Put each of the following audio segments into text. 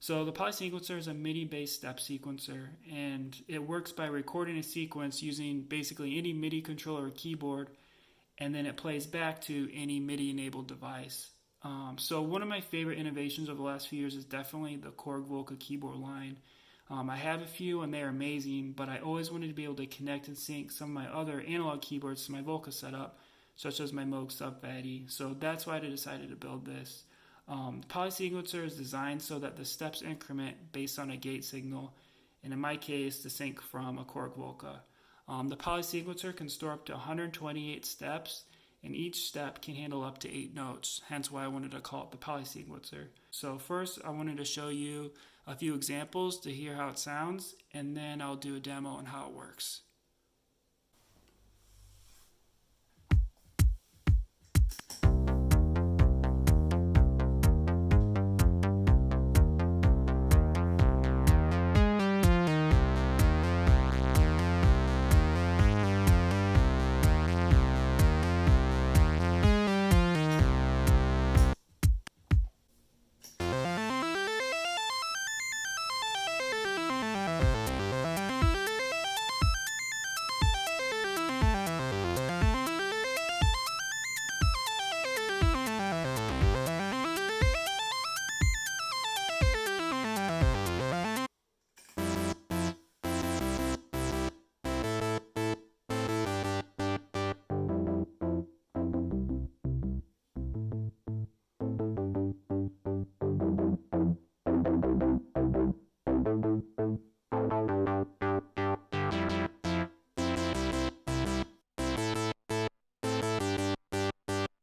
So the polysequencer is a MIDI-based step sequencer, and it works by recording a sequence using basically any MIDI controller or keyboard, and then it plays back to any MIDI-enabled device. So one of my favorite innovations over the last few years is definitely the Korg Volca keyboard line. I have a few and they're amazing, but I always wanted to be able to connect and sync some of my other analog keyboards to my Volca setup, such as my Moog Sub-Fatty. So that's why I decided to build this. The polysequencer is designed so that the steps increment based on a gate signal, and in my case, the sync from a Korg Volca. The polysequencer can store up to 128 steps, and each step can handle up to 8 notes, hence why I wanted to call it the polysequencer. So first, I wanted to show you a few examples to hear how it sounds, and then I'll do a demo on how it works.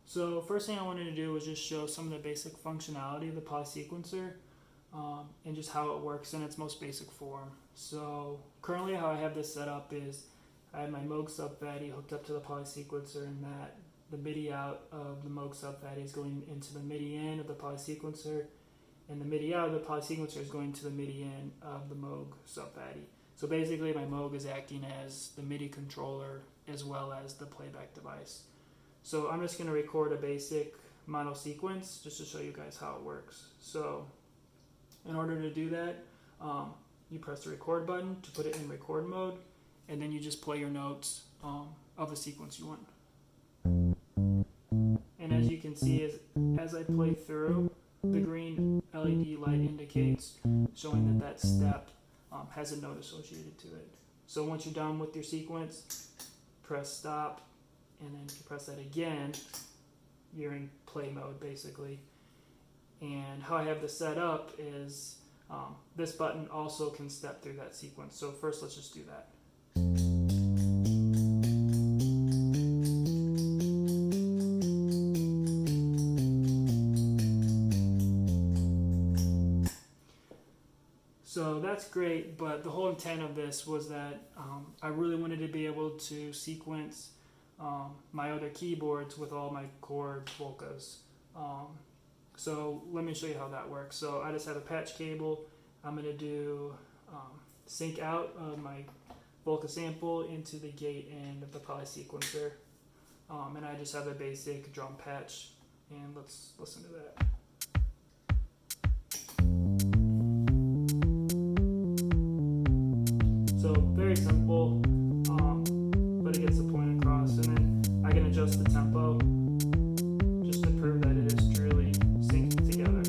So first thing I wanted to do was just show some of the basic functionality of the polysequencer, and just how it works in its most basic form. So currently how I have this set up is I have my Moog Sub-Fatty hooked up to the polysequencer, and that the MIDI out of the Moog Sub-Fatty is going into the MIDI in of the polysequencer, and the MIDI out of the polysequencer is going to the MIDI in of the Moog Sub-Fatty. So basically my Moog is acting as the MIDI controller as well as the playback device. So I'm just going to record a basic mono sequence just to show you guys how it works. So in order to do that, you press the record button to put it in record mode, and then you just play your notes of the sequence you want. And as you can see, as I play through, the green LED light indicates showing that step has a note associated to it. So once you're done with your sequence, press stop, and then if you press that again, you're in play mode basically. And how I have this set up is this button also can step through that sequence. So first let's just do that. So that's great, but the whole intent of this was that I really wanted to be able to sequence my other keyboards with all my Korg Volcas. So let me show you how that works. So I just have a patch cable. I'm going to do sync out of my Volca sample into the gate end of the polysequencer. And I just have a basic drum patch, and let's listen to that. So very simple, but it gets the point across, and then I can adjust the tempo just to prove that it is truly synced together.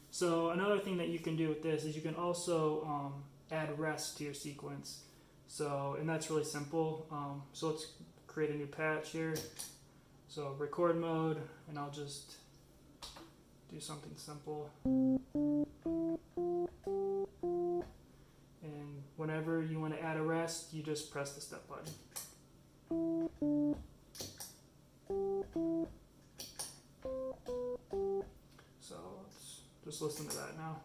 So another thing that you can do with this is you can also add rest to your sequence. So, and that's really simple. So let's create a new patch here. So record mode, and I'll just do something simple. And whenever you want to add a rest, you just press the step button. So let's just listen to that now.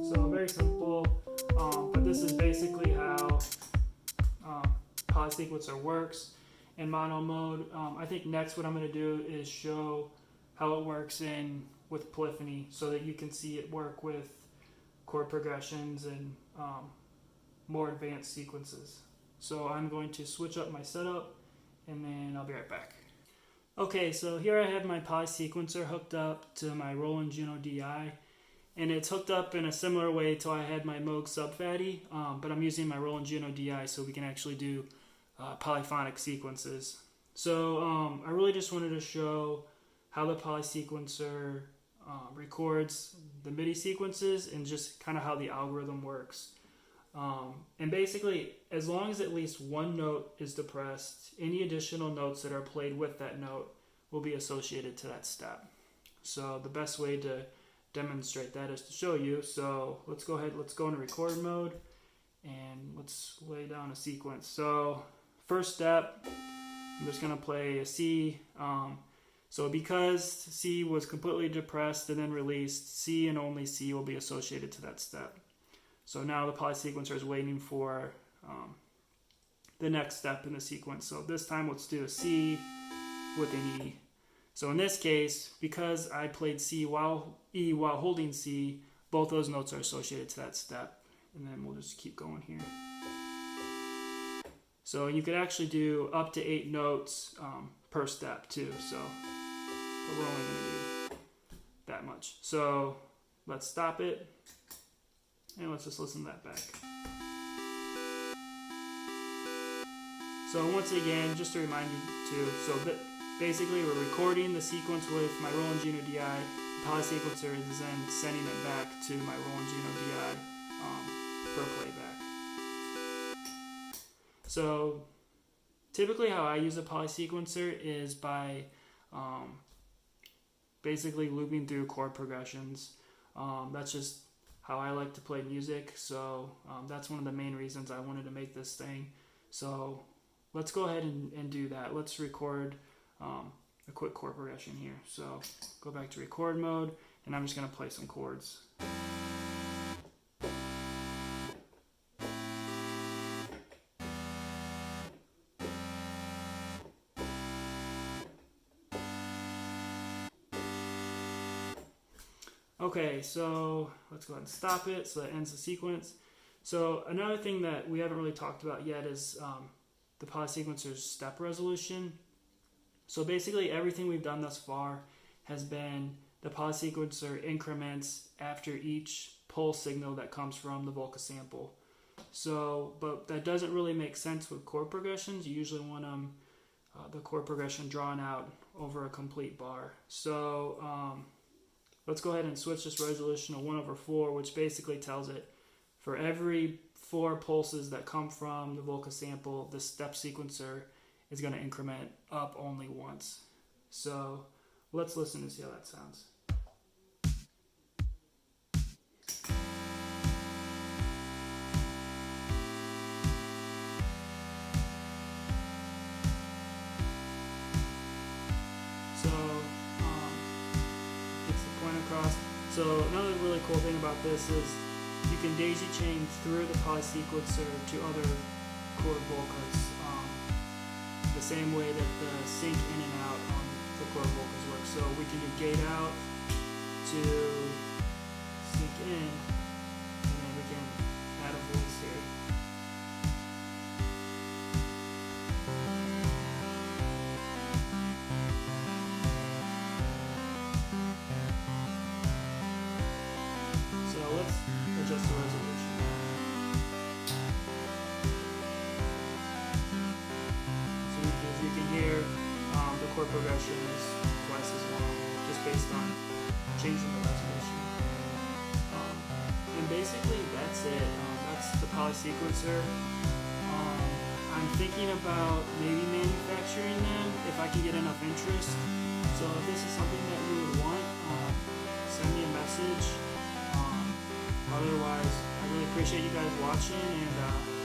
So very simple, but this is basically how polysequencer works in mono mode. I think next what I'm going to do is show how it works in with polyphony so that you can see it work with chord progressions and more advanced sequences. So I'm going to switch up my setup and then I'll be right back. Okay, so here I have my polysequencer hooked up to my Roland Juno DI, and it's hooked up in a similar way to I had my Moog Subfatty, but I'm using my Roland Juno DI so we can actually do polyphonic sequences. So I really just wanted to show how the polysequencer records the MIDI sequences and just kind of how the algorithm works. And basically, as long as at least one note is depressed, any additional notes that are played with that note will be associated to that step. So the best way to demonstrate that is to show you. So let's go into record mode and let's lay down a sequence. So first step, I'm just going to play a C. So because C was completely depressed and then released, C and only C will be associated to that step. So now the polysequencer is waiting for the next step in the sequence. So this time let's do a C with an E. So in this case, because I played C while E while holding C, both those notes are associated to that step. And then we'll just keep going here. So you could actually do up to 8 notes per step too. So but we're only going to do that much. So let's stop it. And let's just listen to that back. So once again, just to remind you too, so basically we're recording the sequence with my Roland Juno DI. The polysequencer is then sending it back to my Roland Juno DI for playback. So typically how I use a polysequencer is by basically looping through chord progressions. That's just how I like to play music, so that's one of the main reasons I wanted to make this thing. So let's go ahead and do that. Let's record a quick chord progression here. So go back to record mode, and I'm just going to play some chords. Okay, so let's go ahead and stop it. So that ends the sequence. So another thing that we haven't really talked about yet is the polysequencer's step resolution. So basically everything we've done thus far has been the polysequencer increments after each pulse signal that comes from the Volca sample. So, but that doesn't really make sense with chord progressions. You usually want the chord progression drawn out over a complete bar. So let's go ahead and switch this resolution to 1/4, which basically tells it for every 4 pulses that come from the Volca sample, the step sequencer is going to increment up only once. So let's listen and see how that sounds. So another really cool thing about this is you can daisy chain through the polysequencer to other Korg Volcas the same way that the sync in and out on the Korg Volcas work. So we can do gate out to sync in, and then we can add a voice here. Adjust the resolution. So as you can hear, the chord progression is twice as long, just based on changing the resolution. And basically that's it. That's the polysequencer. I'm thinking about maybe manufacturing them if I can get enough interest. So if this is something that you would want, send me a message. Otherwise, I really appreciate you guys watching, and